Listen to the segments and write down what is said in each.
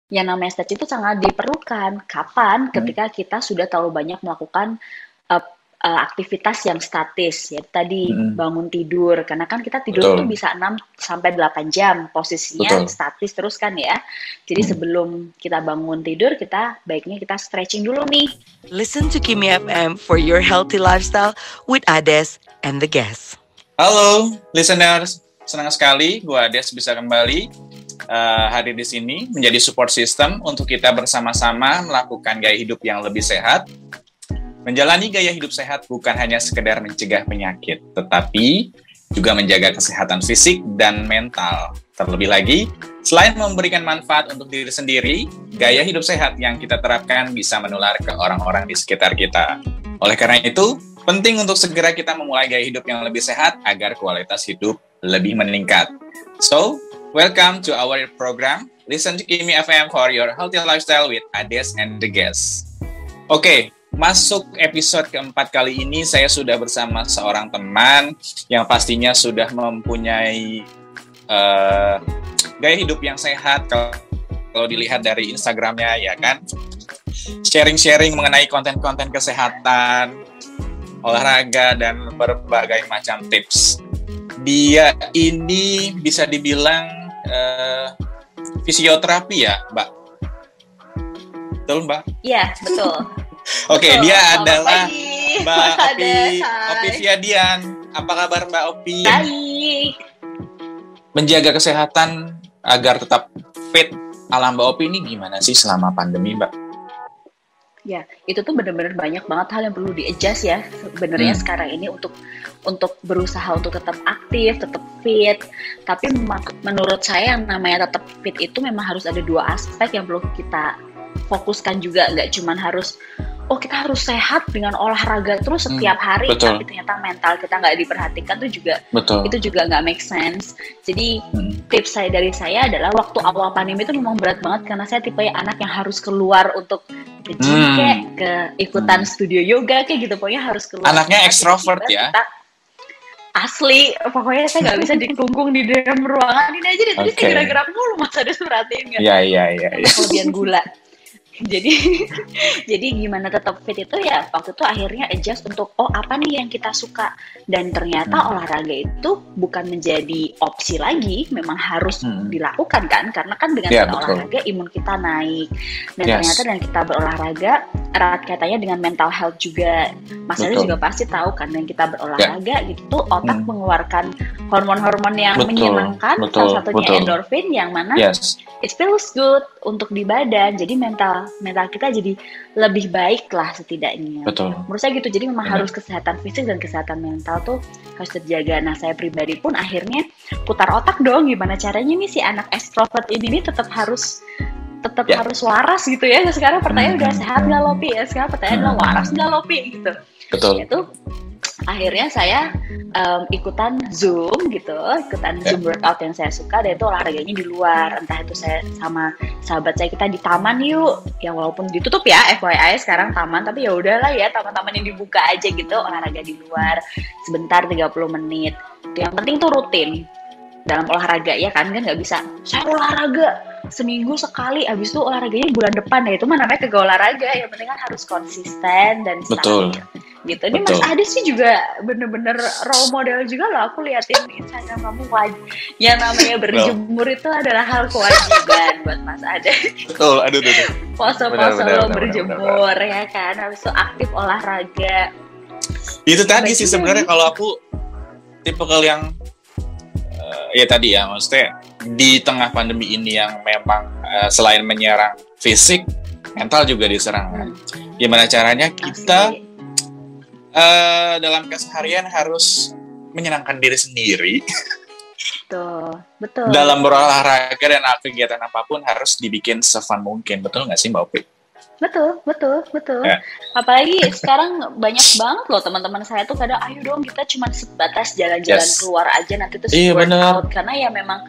Yang namanya stretching itu sangat diperlukan. Kapan? Hmm. Ketika kita sudah terlalu banyak melakukan uh, aktivitas yang statis, ya tadi Mm-mm. bangun tidur, karena kan kita tidur tuh Betul, bisa 6 sampai 8 jam, posisinya betul. statis terus kan ya. Jadi Mm. sebelum kita bangun tidur, kita baiknya kita stretching dulu nih. Listen to Kimi FM for your healthy lifestyle with Ades and the guests. Halo, listeners. Senang sekali gue Ades bisa kembali hadir di sini menjadi support system untuk kita bersama-sama melakukan gaya hidup yang lebih sehat. Menjalani gaya hidup sehat bukan hanya sekedar mencegah penyakit, tetapi juga menjaga kesehatan fisik dan mental. Terlebih lagi, selain memberikan manfaat untuk diri sendiri, gaya hidup sehat yang kita terapkan bisa menular ke orang-orang di sekitar kita. Oleh karena itu, penting untuk segera kita memulai gaya hidup yang lebih sehat agar kualitas hidup lebih meningkat. So, welcome to our program. Listen to Kimi FM for your healthy lifestyle with Ades and the guests. Oke, masuk episode keempat kali ini saya sudah bersama seorang teman yang pastinya sudah mempunyai gaya hidup yang sehat kalau dilihat dari Instagramnya ya kan. Sharing-sharing mengenai konten-konten kesehatan, olahraga, dan berbagai macam tips. Dia ini bisa dibilang fisioterapi ya, Mbak? Betul, Mbak? Iya, betul. Oke, Betul. dia Selamat adalah pagi. Mbak Opi, Hai. Opi Fiadian. Apa kabar Mbak Opi? Baik. Menjaga kesehatan agar tetap fit ala Mbak Opi ini gimana sih selama pandemi, Mbak? Ya, itu tuh benar-benar banyak banget hal yang perlu di-adjust ya sebenarnya sekarang ini untuk berusaha untuk tetap aktif, tetap fit. Tapi menurut saya yang namanya tetap fit itu memang harus ada dua aspek yang perlu kita fokuskan juga, nggak cuman harus kita harus sehat dengan olahraga terus setiap hari, betul. tapi ternyata mental kita nggak diperhatikan tuh juga Betul. itu juga nggak make sense. Jadi tips dari saya adalah waktu awal pandemi itu memang berat banget karena saya tipe anak yang harus keluar untuk ke gym kayak ke ikutan studio yoga kayak gitu, pokoknya harus keluar. Anaknya ekstrovert ya? Asli, pokoknya saya nggak bisa dikungkung di dalam ruangan ini aja, tadi saya gerak-gerak mulu, Mas ada perhatiin nggak? Iya. Kelebihan gula. Jadi gimana tetap fit itu ya waktu itu akhirnya adjust untuk apa nih yang kita suka, dan ternyata olahraga itu bukan menjadi opsi lagi, memang harus dilakukan kan, karena kan dengan kita olahraga imun kita naik, dan ternyata dengan kita berolahraga erat kaitannya dengan mental health juga. Mas Adi juga pasti tahu kan, dengan kita berolahraga gitu otak mengeluarkan hormon-hormon yang menyenangkan, salah satunya endorfin yang mana it feels good untuk di badan, jadi mental kita jadi lebih baik lah setidaknya. Betul. Menurut saya gitu, jadi memang harus kesehatan fisik dan kesehatan mental tuh harus terjaga. Nah saya pribadi pun akhirnya putar otak dong, gimana caranya nih si anak extrovert ini tetap harus waras gitu ya. Sekarang pertanyaan udah sehat nggak Lopi ya, sekarang pertanyaan adalah waras nggak Lopi gitu. Betul. Itu akhirnya saya ikutan Zoom workout yang saya suka, dan itu olahraganya di luar, entah itu saya sama sahabat saya kita di taman yuk, yang walaupun ditutup ya FYI sekarang taman, tapi ya udahlah ya taman-taman yang dibuka aja gitu, olahraga di luar sebentar 30 menit. Yang penting tuh rutin dalam olahraga ya kan nggak bisa saya olahraga seminggu sekali, abis itu olahraganya bulan depan ya, itu mah namanya kagak olahraga. Yang penting kan harus konsisten dan stabil gitu. Ini Mas Adi sih juga bener-bener role model juga loh, aku liatin Instagram kamu yang namanya berjemur itu adalah hal kewajiban buat Mas Adi. Betul, aduh. Pose-pose lo berjemur ya kan, habis itu aktif olahraga. Itu tadi sih sebenarnya kalau aku tipe yang ya tadi ya, maksudnya di tengah pandemi ini yang memang selain menyerang fisik, mental juga diserang kan. Gimana caranya kita dalam keseharian harus menyenangkan diri sendiri. Betul. Dalam berolahraga dan kegiatan apapun harus dibikin se-fun mungkin. Betul nggak sih Mbak Opi? Betul. Ya. Apalagi sekarang banyak banget loh teman-teman saya tuh kadang, ayo dong kita cuma sebatas jalan-jalan keluar aja nanti terus workout. Karena ya memang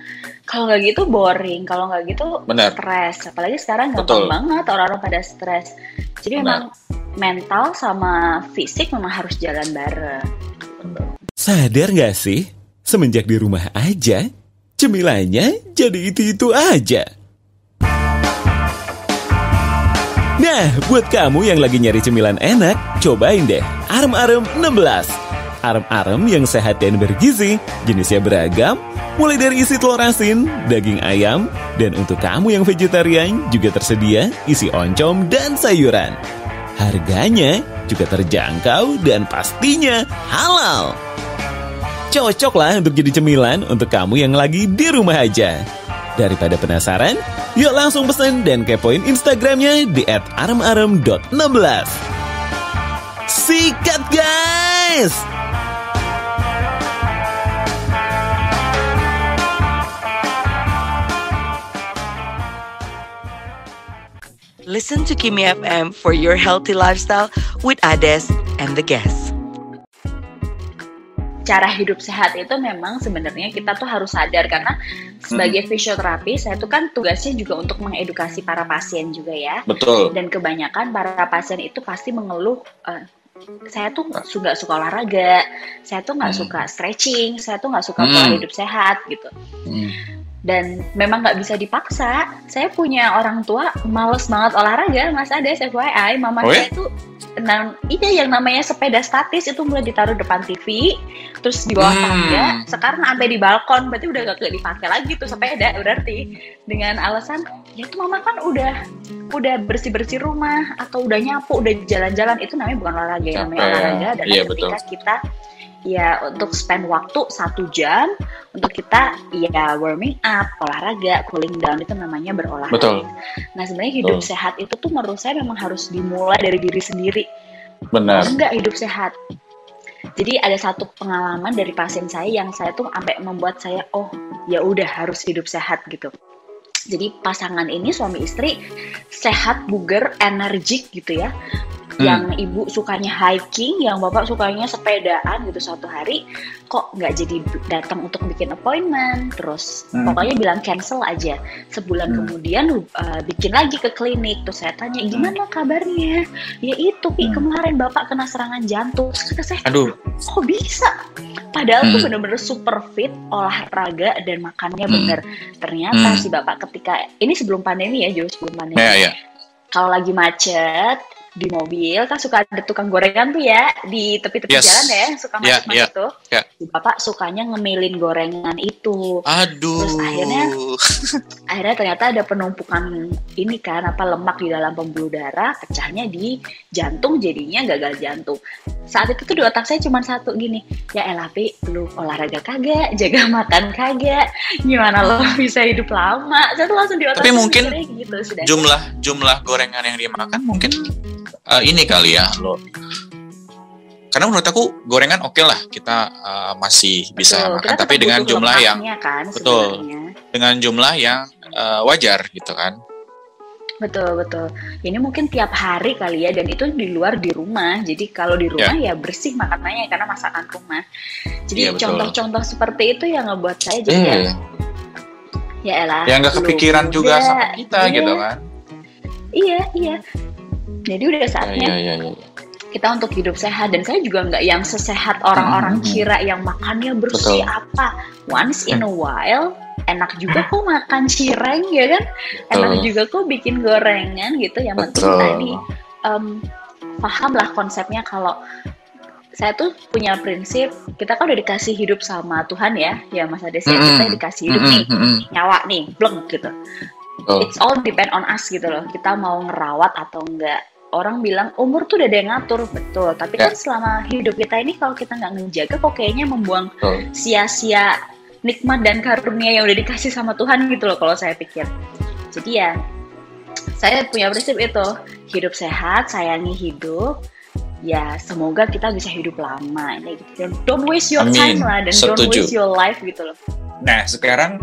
kalau nggak gitu boring, kalau nggak gitu stres. Apalagi sekarang gampang banget orang-orang pada stres. Jadi memang mental sama fisik memang harus jalan bareng. Sadar nggak sih? Semenjak di rumah aja, cemilannya jadi itu-itu aja. Nah, buat kamu yang lagi nyari cemilan enak, cobain deh Arem-Arem 16. Arem-arem yang sehat dan bergizi, jenisnya beragam, mulai dari isi telur asin, daging ayam, dan untuk kamu yang vegetarian juga tersedia isi oncom dan sayuran. Harganya juga terjangkau dan pastinya halal. Cocok lah untuk jadi cemilan untuk kamu yang lagi di rumah aja. Daripada penasaran, yuk langsung pesen dan kepoin Instagramnya di @arem-arem.16. Sikat guys! Listen to Kimi FM for your healthy lifestyle with Ades and the guests. Cara hidup sehat itu memang sebenarnya kita tuh harus sadar, karena sebagai fisioterapi saya tuh kan tugasnya juga untuk mengedukasi para pasien juga ya. Betul. Dan kebanyakan para pasien itu pasti mengeluh, saya tuh nggak suka olahraga, saya tuh nggak suka stretching, saya tuh nggak suka pola hidup sehat gitu. Dan memang nggak bisa dipaksa. Saya punya orang tua males banget olahraga, Mas Ades, FYI. Mama saya tuh, yang namanya sepeda statis itu mulai ditaruh depan TV, terus di bawah tangga, sekarang sampai di balkon, berarti udah gak dipakai lagi tuh sepeda, berarti dengan alasan, ya itu mama kan udah bersih-bersih rumah, atau udah nyapu, udah jalan-jalan, itu namanya bukan olahraga, yang namanya olahraga adalah ketika kita ya untuk spend waktu 1 jam untuk kita ya warming up, olahraga, cooling down, itu namanya berolahraga. Betul. Nah sebenarnya hidup sehat itu tuh menurut saya memang harus dimulai dari diri sendiri. Benar. Enggak hidup sehat. Jadi ada satu pengalaman dari pasien saya yang saya tuh sampai membuat saya ya udah harus hidup sehat gitu. Jadi pasangan ini suami istri sehat, bugar, energik gitu ya. Yang ibu sukanya hiking, yang bapak sukanya sepedaan gitu, suatu hari kok nggak jadi datang untuk bikin appointment, terus pokoknya bilang cancel aja. Sebulan kemudian bikin lagi ke klinik, terus saya tanya gimana kabarnya, ya itu kemarin bapak kena serangan jantung. Terus kata saya, aduh, kok bisa? Padahal tuh bener-bener super fit, olahraga dan makannya bener. Ternyata si bapak ketika ini sebelum pandemi ya, jauh sebelum pandemi. Kalau lagi macet di mobil kan suka ada tukang gorengan tuh ya di tepi-tepi jalan ya, suka macet-macet tuh. Bapak sukanya ngemilin gorengan itu. Aduh. Terus akhirnya ternyata ada penumpukan ini kan, lemak di dalam pembuluh darah, pecahnya di jantung, jadinya gagal jantung. Saat itu tuh di otak saya cuma satu gini, ya elah Pi, lu olahraga kagak, jaga makan kagak, gimana lo bisa hidup lama? Saya tuh langsung di otak. Tapi mungkin gitu, jumlah gorengan yang dimakan mungkin ini kali ya lo. Karena menurut aku gorengan oke lah, kita masih bisa makan, tapi dengan jumlah yang kan, dengan jumlah yang wajar gitu kan. Betul. Ini mungkin tiap hari kali ya, dan itu di luar di rumah. Jadi kalau di rumah ya bersih makanannya karena masakan rumah. Jadi contoh-contoh seperti itu yang ngebuat saya jadi ya elah. Ya nggak kepikiran juga sama kita gitu kan. Iya. Jadi udah saatnya kita untuk hidup sehat, dan saya juga nggak yang sesehat orang-orang kira yang makannya bersih apa. Once in a while enak juga kok makan cireng ya kan, enak juga kok bikin gorengan gitu. Yang penting tadi paham lah konsepnya. Kalau saya tuh punya prinsip, kita kan udah dikasih hidup sama Tuhan ya Mas Ades, kita dikasih hidup nih, nyawa nih, bleng gitu. It's all depend on us gitu loh, kita mau ngerawat atau enggak. Orang bilang umur tuh udah ada yang ngatur, betul. Tapi kan selama hidup kita ini kalau kita nggak ngejaga, kok kayaknya membuang sia-sia nikmat dan karunia yang udah dikasih sama Tuhan gitu loh kalau saya pikir. Jadi ya, saya punya prinsip itu, hidup sehat, sayangi hidup. Ya semoga kita bisa hidup lama. Gitu. Don't waste your time lah, dan don't waste your life gitu loh. Nah sekarang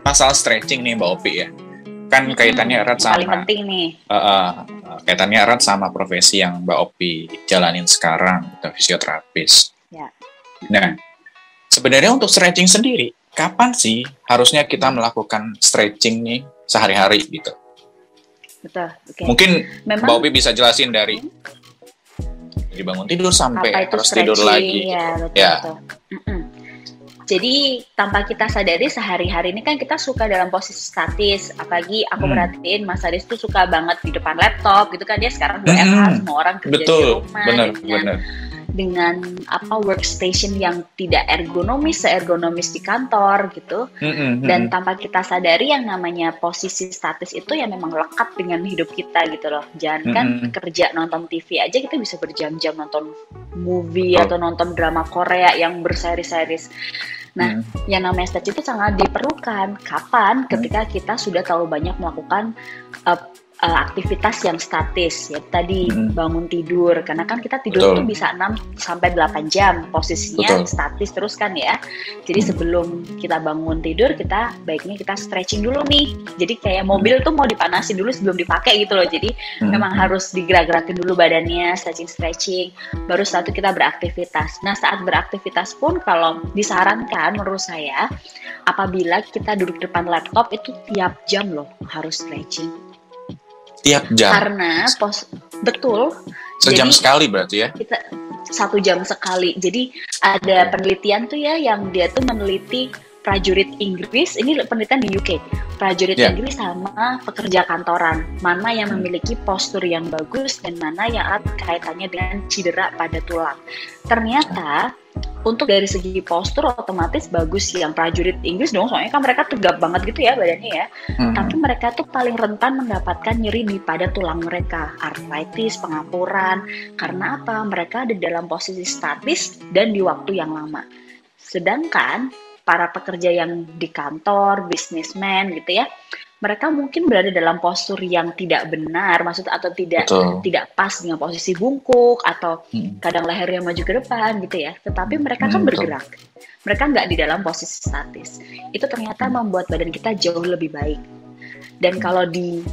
masalah stretching nih Mbak Opi ya. Kan kaitannya erat sama paling penting nih. Kaitannya erat sama profesi yang Mbak Opi jalanin sekarang, gitu, fisioterapis. Ya. Nah, sebenarnya untuk stretching sendiri, kapan sih harusnya kita melakukan stretching nih sehari-hari gitu? Betul. Okay. Mungkin Mbak Opi bisa jelasin dari bangun tidur sampai harus tidur lagi. Ya, betul. Ya. Betul. Jadi tanpa kita sadari sehari-hari ini kan kita suka dalam posisi statis. Apalagi aku perhatiin Mas Adis tuh suka banget di depan laptop gitu kan. Dia sekarang WFH, semua orang kerja di rumah dengan workstation yang tidak seergonomis di kantor gitu. Dan tanpa kita sadari yang namanya posisi statis itu ya memang lekat dengan hidup kita gitu loh. Jangan kan kerja nonton TV aja kita bisa berjam-jam nonton movie atau nonton drama Korea yang berseri-series. Nah, yang namanya statis itu sangat diperlukan. Kapan? Ketika kita sudah terlalu banyak melakukan aktivitas yang statis, ya tadi bangun tidur, karena kan kita tidur itu bisa 6-8 jam posisinya statis terus kan ya. Jadi sebelum kita bangun tidur, kita baiknya kita stretching dulu nih. Jadi kayak mobil tuh mau dipanasin dulu sebelum dipakai gitu loh. Jadi memang harus digerak-gerakin dulu badannya, stretching, baru setelah itu kita beraktivitas. Nah, saat beraktivitas pun kalau disarankan menurut saya, apabila kita duduk depan laptop itu tiap jam loh harus stretching. Tiap jam? Karena betul. Sejam jadi, sekali berarti ya? Kita 1 jam sekali. Jadi ada penelitian tuh ya yang dia tuh meneliti prajurit Inggris, ini penelitian di UK, prajurit Inggris sama pekerja kantoran, mana yang memiliki postur yang bagus dan mana yang erat kaitannya dengan cedera pada tulang. Ternyata untuk dari segi postur otomatis bagus yang prajurit Inggris dong, soalnya kan mereka tegap banget gitu ya badannya ya. Tapi mereka tuh paling rentan mendapatkan nyeri di pada tulang mereka, artritis, pengapuran. Karena apa? Mereka ada dalam posisi statis dan di waktu yang lama. Sedangkan para pekerja yang di kantor, businessman gitu ya, mereka mungkin berada dalam postur yang tidak benar, maksud atau tidak pas dengan posisi bungkuk atau kadang lehernya maju ke depan gitu ya. Tetapi mereka kan bergerak, mereka nggak di dalam posisi statis. Itu ternyata membuat badan kita jauh lebih baik. Dan kalau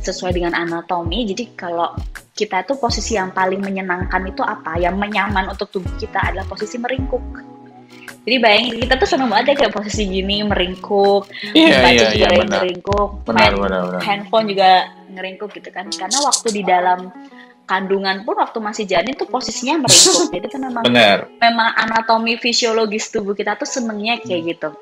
sesuai dengan anatomi, jadi kalau kita tuh posisi yang paling menyenangkan itu apa? Yang nyaman untuk tubuh kita adalah posisi meringkuk. Jadi bayangin kita tuh seneng banget ya kayak posisi gini meringkuk, baca juga meringkuk, benar. Handphone juga ngeringkuk gitu kan. Karena waktu di dalam kandungan pun waktu masih janin tuh posisinya meringkuk. Jadi kan memang anatomi fisiologis tubuh kita tuh senengnya kayak gitu.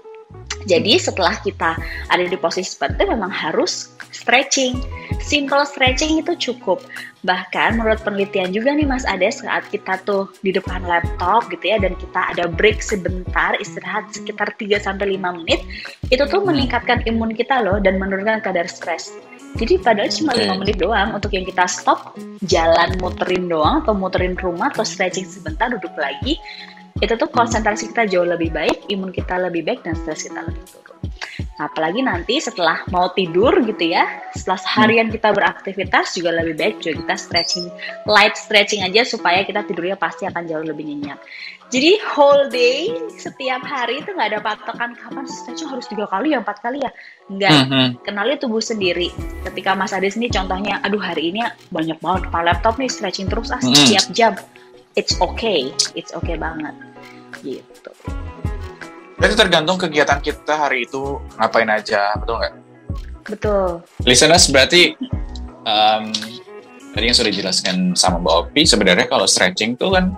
Jadi setelah kita ada di posisi seperti itu memang harus stretching. Simple stretching itu cukup. Bahkan menurut penelitian juga nih Mas Ades, saat kita tuh di depan laptop gitu ya dan kita ada break sebentar, istirahat sekitar 3-5 menit, itu tuh meningkatkan imun kita loh dan menurunkan kadar stres. Jadi padahal cuma 5 menit doang untuk yang kita stop, jalan muterin doang atau muterin rumah atau stretching sebentar, duduk lagi. Itu tuh konsentrasi kita jauh lebih baik, imun kita lebih baik, dan stres kita lebih turun. Nah, apalagi nanti setelah mau tidur gitu ya, setelah seharian kita beraktivitas juga lebih baik juga kita stretching, light stretching aja supaya kita tidurnya pasti akan jauh lebih nyenyak. Jadi whole day, setiap hari itu nggak ada patokan kapan stretching harus 3 kali ya, 4 kali ya. Enggak, kenali tubuh sendiri. Ketika Mas Adis nih contohnya, aduh hari ini banyak banget depan laptop nih, stretching terus setiap jam. It's okay banget gitu. Berarti tergantung kegiatan kita hari itu ngapain aja, betul nggak? Betul. Listeners, berarti tadi yang sudah dijelaskan sama Mbak Opi, sebenarnya kalau stretching tuh kan,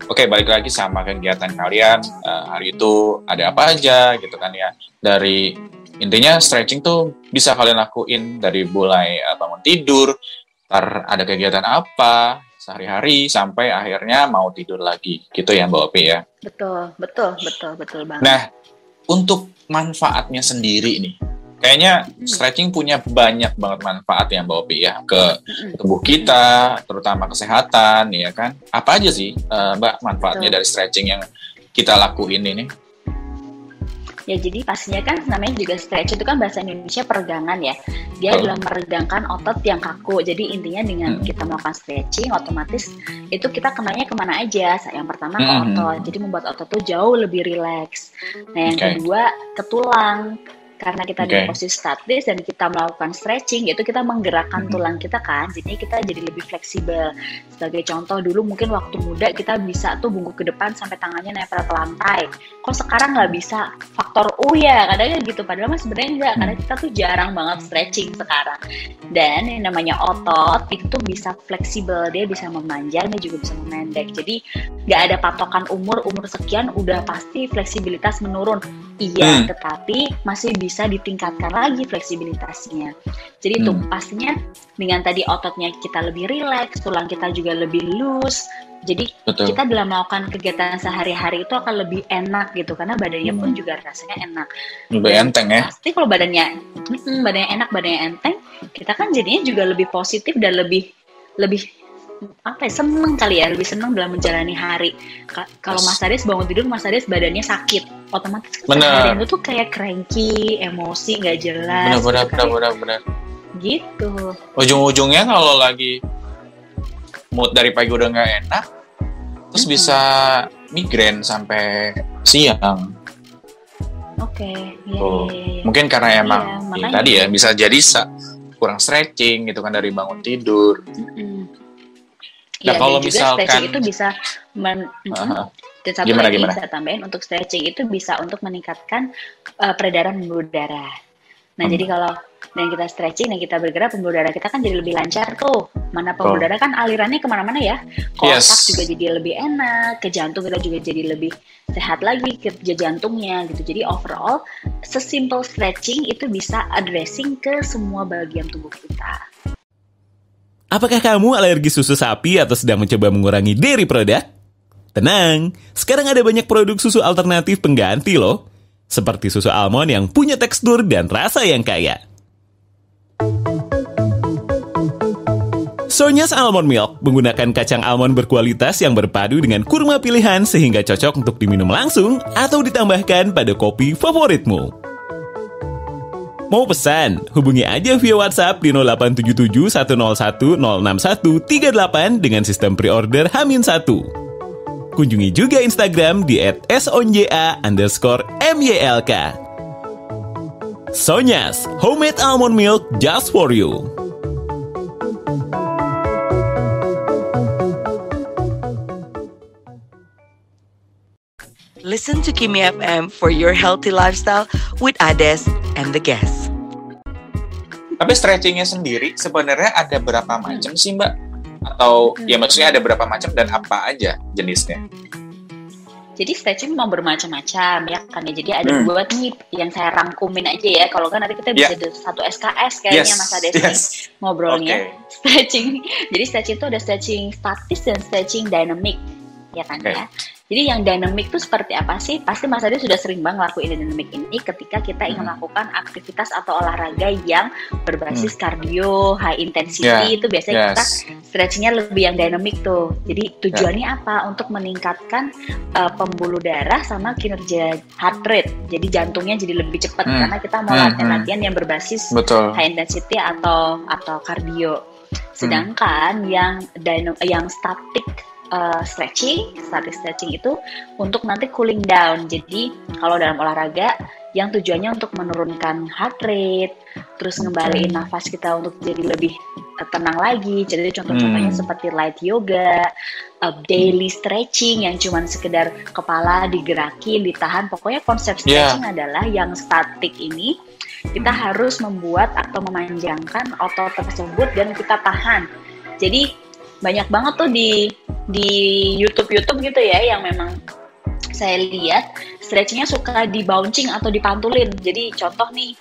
balik lagi sama kegiatan kalian, hari itu ada apa aja gitu kan ya. Dari intinya stretching tuh bisa kalian lakuin dari mulai bangun tidur, ntar ada kegiatan apa, sehari-hari sampai akhirnya mau tidur lagi gitu ya Mbak Opi ya. Betul banget. Nah, untuk manfaatnya sendiri nih, kayaknya stretching punya banyak banget manfaat ya Mbak Opi ya ke tubuh kita, terutama kesehatan ya kan. Apa aja sih Mbak manfaatnya dari stretching yang kita lakuin ini? Ya jadi pastinya kan namanya juga stretch itu kan bahasa Indonesia peregangan ya. Dia adalah meregangkan otot yang kaku. Jadi intinya dengan kita melakukan stretching otomatis itu kita kenanya kemana aja. Yang pertama ke otot. Jadi membuat otot tuh jauh lebih rileks. Nah yang kedua ke tulang. Karena kita di posisi statis dan kita melakukan stretching, yaitu kita menggerakkan tulang kita kan, jadi kita jadi lebih fleksibel. Sebagai contoh, dulu mungkin waktu muda kita bisa tuh bungkuk ke depan sampai tangannya nempel ke lantai. Kok sekarang nggak bisa? Faktor motor. Oh ya, kadang gitu. Padahal mas sebenarnya enggak, karena kita tuh jarang banget stretching sekarang. Dan yang namanya otot itu tuh bisa fleksibel, dia bisa memanjang, dia juga bisa memendek. Jadi nggak ada patokan umur sekian udah pasti fleksibilitas menurun. Iya, tetapi masih bisa ditingkatkan lagi fleksibilitasnya. Jadi itu pastinya dengan tadi ototnya kita lebih rileks, tulang kita juga lebih loose. Jadi kita dalam melakukan kegiatan sehari-hari itu akan lebih enak gitu, karena badannya pun juga rasanya enak. Lebih enteng ya. Pasti kalau badannya enak, badannya enteng, kita kan jadinya juga lebih positif dan lebih seneng kali ya, lebih seneng dalam menjalani hari. Kalau Mas Aris bangun tidur, Mas Aris badannya sakit, otomatis seharian itu tuh kayak cranky, emosi nggak jelas. Benar. Gitu. Ujung-ujungnya kalau lagi mood dari pagi udah nggak enak, terus bisa migrain sampai siang. Oke. Mungkin karena emang tadi ya bisa jadi kurang stretching gitu kan dari bangun tidur. Nah kalau misalkan stretching itu bisa dan satu gimana? Bisa tambahin, untuk stretching itu bisa untuk meningkatkan peredaran pembuluh darah. Nah jadi kalau dan kita stretching dan kita bergerak, pembuluh darah kita kan jadi lebih lancar tuh. Mana pembuluh darah kan alirannya kemana-mana ya. Ke otak juga jadi lebih enak, ke jantung kita juga jadi lebih sehat lagi kerja jantungnya gitu. Jadi overall sesimpel stretching itu bisa addressing ke semua bagian tubuh kita. Apakah kamu alergi susu sapi atau sedang mencoba mengurangi dairy produk? Tenang, sekarang ada banyak produk susu alternatif pengganti loh. Seperti susu almond yang punya tekstur dan rasa yang kaya. Sonyas Almond Milk menggunakan kacang almond berkualitas yang berpadu dengan kurma pilihan sehingga cocok untuk diminum langsung atau ditambahkan pada kopi favoritmu. Mau pesan? Hubungi aja via WhatsApp di 0877 101 061 38 dengan sistem pre-order H-1. Kunjungi juga Instagram di @sonja_myLK. Sonyas, homemade almond milk just for you. Listen to Kimi FM for your healthy lifestyle with Ades and the guests. Tapi stretchingnya sendiri sebenarnya ada berapa macam sih Mbak? Atau ya maksudnya ada berapa macam dan apa aja jenisnya? Jadi stretching memang bermacam-macam ya kan ya. Jadi ada dua nih yang saya rangkumin aja ya. Kalau kan nanti kita bisa satu SKS kayaknya Mas Ades ngobrolnya. Stretching. Jadi stretching itu ada stretching statis dan stretching dynamic ya kan ya. Jadi yang dynamic itu seperti apa sih? Pasti Mas Ade sudah sering banget ngelakuin dynamic ini ketika kita ingin melakukan aktivitas atau olahraga yang berbasis kardio, high intensity, itu biasanya kita stretchingnya lebih yang dynamic tuh. Jadi tujuannya apa? Untuk meningkatkan pembuluh darah sama kinerja heart rate. Jadi jantungnya jadi lebih cepat karena kita mau latihan yang berbasis high intensity atau kardio. Sedangkan yang static stretching itu untuk nanti cooling down. Jadi kalau dalam olahraga yang tujuannya untuk menurunkan heart rate, terus ngembaliin nafas kita untuk jadi lebih tenang lagi. Jadi contoh-contohnya seperti light yoga, daily stretching yang cuman sekedar kepala digerakin, ditahan. Pokoknya konsep stretching adalah yang static ini kita harus membuat atau memanjangkan otot tersebut dan kita tahan. Jadi banyak banget tuh di YouTube gitu ya yang memang saya lihat stretchingnya suka di bouncing atau dipantulin. Jadi contoh nih,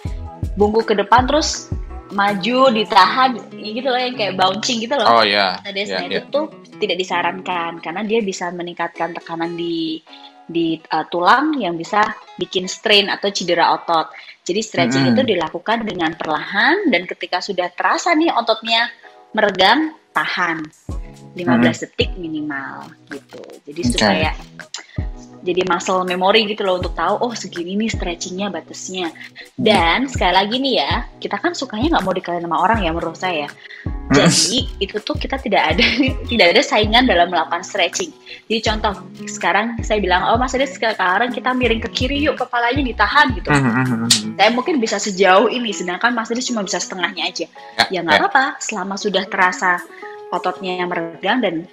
bungkuk ke depan terus maju ditahan gitu loh, yang kayak bouncing gitu loh. Itu tuh tidak disarankan karena dia bisa meningkatkan tekanan di tulang yang bisa bikin strain atau cedera otot. Jadi stretching itu dilakukan dengan perlahan dan ketika sudah terasa nih ototnya meregang, tahan 15 detik minimal gitu. Jadi supaya jadi muscle memory gitu loh untuk tahu segini nih stretchingnya batasnya. Dan sekali lagi nih ya, kita kan sukanya nggak mau dikalahin sama orang ya menurut saya. Jadi itu tuh kita tidak ada saingan dalam melakukan stretching. Jadi contoh sekarang saya bilang Mas Ade sekarang kita miring ke kiri yuk, kepalanya ditahan gitu. Saya mungkin bisa sejauh ini, sedangkan Mas Ade cuma bisa setengahnya aja. Ya nggak apa-apa, selama sudah terasa ototnya yang meregang dan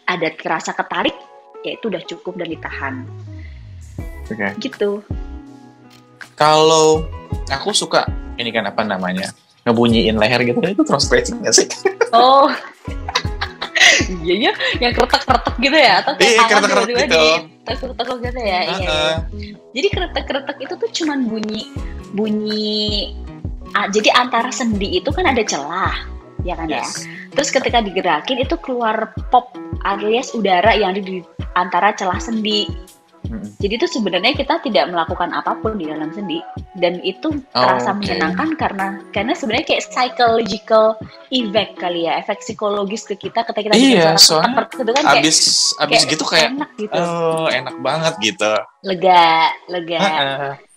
ada terasa ketarik, ya itu udah cukup dan ditahan. Gitu. Kalau aku suka ini kan apa namanya, ngebunyiin leher gitu, itu terus stretching nggak sih? Oh, iya ya, yang keretek-keretek gitu ya, atau kayak Iya, keretek-keretek gitu. tekuk-tekuk gitu ya. Iya. Jadi keretek-keretek itu tuh cuman bunyi. Jadi antara sendi itu kan ada celah, ya kan ya. Terus ketika digerakin itu keluar pop alias udara yang ada di antara celah sendi. Jadi itu sebenarnya kita tidak melakukan apapun di dalam sendi, dan itu terasa menyenangkan karena sebenarnya kayak psychological effect kali ya, efek psikologis ke kita ketika kita iya, soalnya itu kan abis gitu kayak enak gitu, enak banget gitu, lega.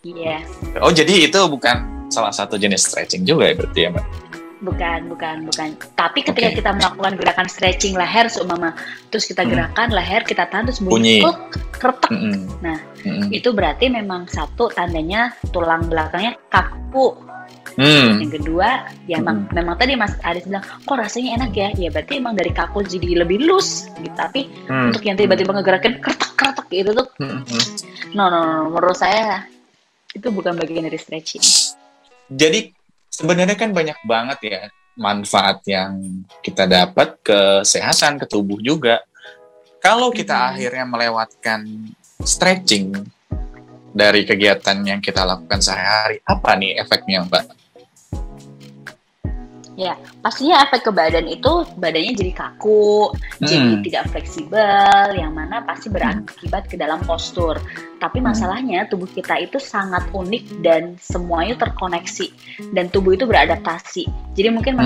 Iya. Oh, jadi itu bukan salah satu jenis stretching juga ya berarti ya, Mbak? Bukan. Tapi ketika kita melakukan gerakan stretching leher seumpama, terus kita gerakan leher, kita tahan terus bunyi keretek. Nah, itu berarti memang satu tandanya tulang belakangnya kaku. Yang kedua, ya memang tadi Mas Adis bilang, kok rasanya enak ya? Ya berarti emang dari kaku jadi lebih loose gitu. Tapi untuk yang tiba-tiba ngegerakin keretek itu tuh, no, menurut saya itu bukan bagian dari stretching. Jadi sebenarnya kan banyak banget ya manfaat yang kita dapat, kesehatan, ke tubuh juga. Kalau kita akhirnya melewatkan stretching dari kegiatan yang kita lakukan sehari-hari, apa nih efeknya, Mbak? Ya, pastinya efek ke badan itu, badannya jadi kaku, jadi tidak fleksibel, yang mana pasti berakibat ke dalam postur. Tapi masalahnya tubuh kita itu sangat unik dan semuanya terkoneksi, dan tubuh itu beradaptasi. Jadi mungkin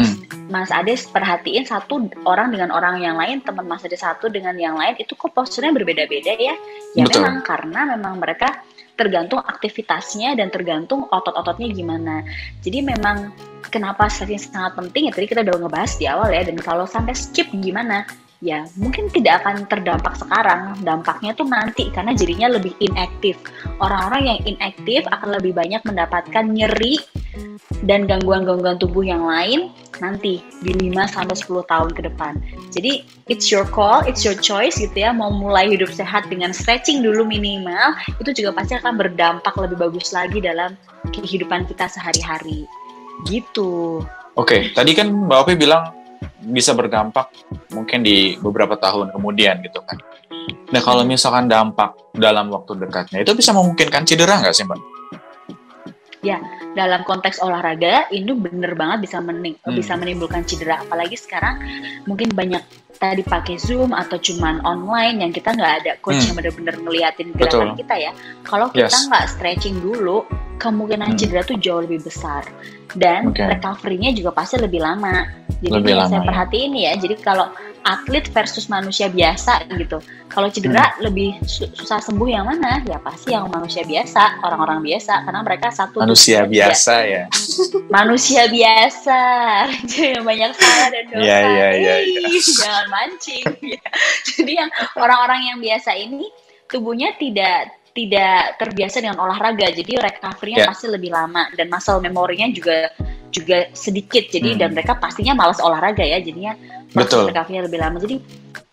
Mas Ades perhatiin satu orang dengan orang yang lain, teman Mas Ades satu dengan yang lain, itu kok posturnya berbeda-beda ya? Ya betul. Memang karena memang mereka tergantung aktivitasnya dan tergantung otot-ototnya gimana. Jadi memang kenapa stretching sangat penting ya, tadi kita udah ngebahas di awal ya, dan kalau sampai skip gimana? Ya mungkin tidak akan terdampak sekarang, dampaknya tuh nanti karena jadinya lebih inaktif. Orang-orang yang inaktif akan lebih banyak mendapatkan nyeri dan gangguan-gangguan tubuh yang lain nanti di 5-10 tahun ke depan. Jadi it's your call, it's your choice gitu ya, mau mulai hidup sehat dengan stretching dulu minimal, itu juga pasti akan berdampak lebih bagus lagi dalam kehidupan kita sehari-hari. Gitu. Oke, tadi kan Mbak Opi bilang bisa berdampak mungkin di beberapa tahun kemudian gitu kan. Nah, kalau misalkan dampak dalam waktu dekatnya, itu bisa memungkinkan cedera nggak sih, Mbak? Ya, dalam konteks olahraga itu bener banget bisa menimbulkan cedera. Apalagi sekarang mungkin banyak tadi pakai Zoom atau cuman online yang kita nggak ada coach yang bener-bener ngeliatin gerakan kita ya. Kalau kita nggak stretching dulu, kemungkinan cedera tuh jauh lebih besar. Dan recovery-nya juga pasti lebih lama. Jadi lebih lama, saya perhatiin ya. Jadi kalau atlet versus manusia biasa gitu, kalau cedera lebih susah sembuh yang mana? Ya pasti yang manusia biasa, orang-orang biasa, karena mereka satu manusia biasa ya. Manusia biasa, jangan banyak salah dan dosa. Iya. Jangan mancing. Jadi yang orang-orang yang biasa ini tubuhnya tidak terbiasa dengan olahraga, jadi recovery-nya pasti lebih lama dan muscle memory-nya juga sedikit, jadi dan mereka pastinya malas olahraga ya, jadinya recovery-nya lebih lama. Jadi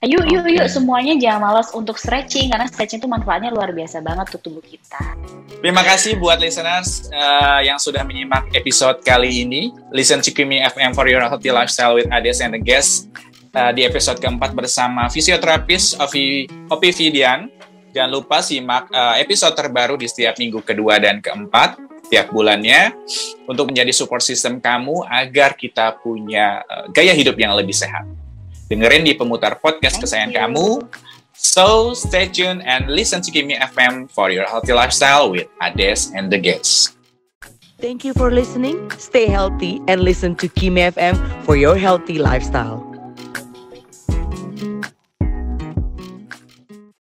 yuk semuanya jangan malas untuk stretching, karena stretching itu manfaatnya luar biasa banget untuk tubuh kita. Terima kasih buat listeners yang sudah menyimak episode kali ini. Listen to Kimi FM for your healthy lifestyle with Ades and the guest. Di episode keempat bersama fisioterapis Opi Fidian. Jangan lupa simak episode terbaru di setiap minggu kedua dan keempat tiap bulannya untuk menjadi support system kamu agar kita punya gaya hidup yang lebih sehat. Dengerin di pemutar podcast kesayangan kamu. So stay tuned and listen to Kimi FM for your healthy lifestyle with Ades and the guests. Thank you for listening. Stay healthy and listen to Kimi FM for your healthy lifestyle.